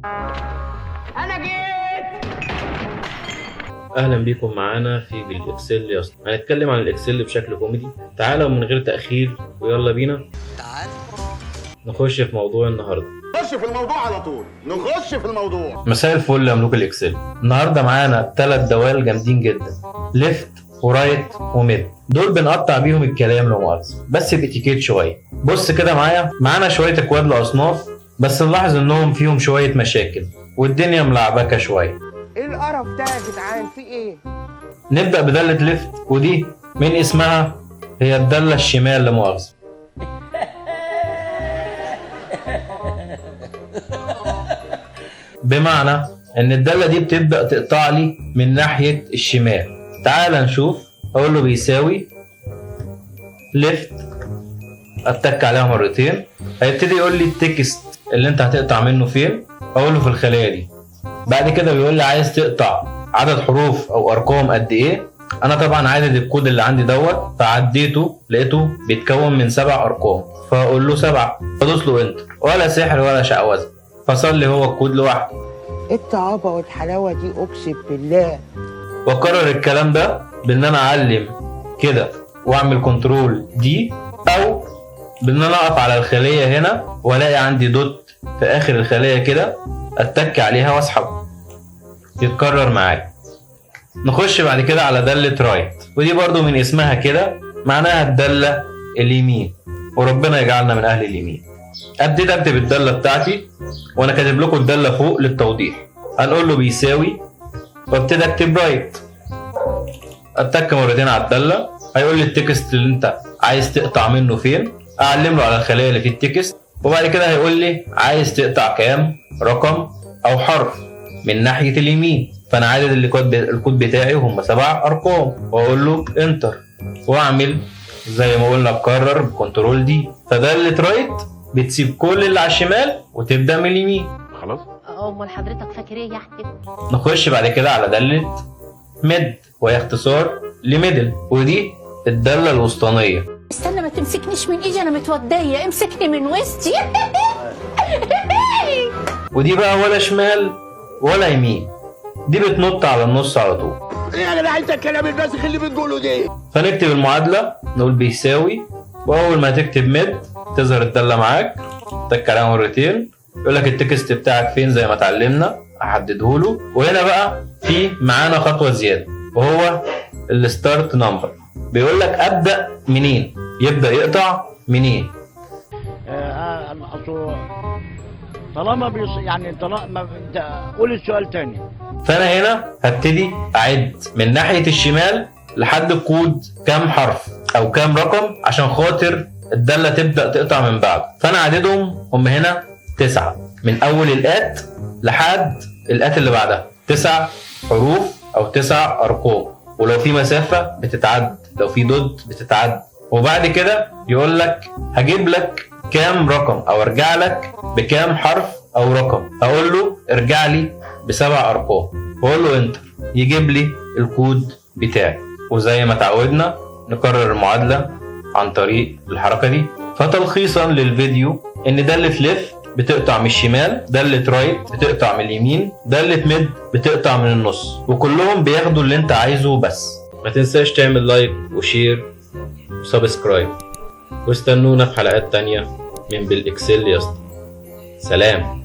انا جيت. اهلا بيكم معانا في بالاكسل يا اسطى. هنتكلم عن الاكسل بشكل كوميدي. تعالوا من غير تاخير ويلا بينا تعال نخش في موضوع النهارده. نخش في الموضوع على طول، نخش في الموضوع. مساء الفل يا ملوك الاكسل. النهارده معانا 3 دوال جامدين جدا، ليفت ورايت وميد. دول بنقطع بيهم الكلام لو مؤاخذه، بس باتيكيت شويه. بص كده معانا شويه اكواد لاصناف، بس نلاحظ انهم فيهم شويه مشاكل والدنيا ملعبكه شويه. ايه القرف ده يا جدعان؟ في ايه؟ نبدا بداله ليفت، ودي من اسمها هي الداله الشمال لا مؤاخذه. بمعنى ان الداله دي بتبدا تقطع لي من ناحيه الشمال. تعال نشوف. اقول له بيساوي ليفت، اتك عليها مرتين، هيبتدي يقول لي التكست اللي انت هتقطع منه فين. اقول له في الخليه دي. بعد كده بيقول لي عايز تقطع عدد حروف او ارقام قد ايه. انا طبعا عدد الكود اللي عندي دوت، فعديته لقيته بيتكون من 7 ارقام، فاقول له 7، فادوس له انتر. ولا سحر ولا شعوذه، فصل لي هو الكود لوحده. ايه الطعابه والحلاوه دي؟ اقسم بالله. واكرر الكلام ده بان انا اعلم كده واعمل كنترول دي، او بان انا اقف على الخليه هنا والاقي عندي دوت في اخر الخليه كده، اتك عليها واسحب يتكرر معايا. نخش بعد كده على داله رايت، ودي برضو من اسمها كده معناها الداله اليمين، وربنا يجعلنا من اهل اليمين. ابتدي اكتب الداله بتاعتي وانا كاتب لكم الداله فوق للتوضيح. هنقول له بيساوي، وابتدي اكتب رايت، اتك مرتين على الداله. هيقول لي التكست اللي انت عايز تقطع منه فين، اعلم له على الخليه اللي فيه التكست. وبعد كده هيقول لي عايز تقطع كام رقم او حرف من ناحيه اليمين. فانا عدد الكود بتاعي هم 7 ارقام، واقول له انتر واعمل زي ما قلنا بكرر بكنترول دي. فداله رايت بتسيب كل اللي على الشمال وتبدا من اليمين. خلاص. امال حضرتك فاكر ايه يعني؟ نخش بعد كده على داله ميد، وهي اختصار لميدل، ودي الداله الوسطانيه. استنى ما تمسكنيش من ايدي، انا متوديه، امسكني من وسطي. ودي بقى ولا شمال ولا يمين، دي بتنط على النص على طول. ايه يا جدع انت الكلام الباسخ اللي بتقوله دي؟ فنكتب المعادله، نقول بيساوي، واول ما تكتب ميد تظهر الداله معاك، تك عليها مرتين، يقول لك التكست بتاعك فين زي ما اتعلمنا، احدده له. وهنا بقى في معانا خطوه زياده، وهو الستارت نمبر. بيقول لك ابدا منين، يبدا يقطع منين. طالما يعني طالما قول السؤال تاني. فانا هنا هبتدي اعد من ناحيه الشمال لحد الكود كام حرف او كام رقم عشان خاطر الداله تبدا تقطع من بعد. فانا عددهم هم هنا 9 من اول الات لحد الات اللي بعدها، 9 حروف او 9 ارقام، ولو في مسافه بتتعد، لو في دوت بتتعد. وبعد كده يقول لك هجيب لك كام رقم او ارجع لك بكام حرف او رقم. اقول له ارجع لي ب7 ارقام، واقول له انتر، يجيب لي الكود بتاعي. وزي ما تعودنا نكرر المعادله عن طريق الحركه دي. فتلخيصا للفيديو، ان داله ليفت بتقطع من الشمال، داله رايت بتقطع من اليمين، داله ميد بتقطع من النص، وكلهم بياخدوا اللي انت عايزه بس. ما تنساش تعمل لايك وشير وسبسكرايب، واستنونا في حلقات تانية من بالاكسل يا اسطى. سلام.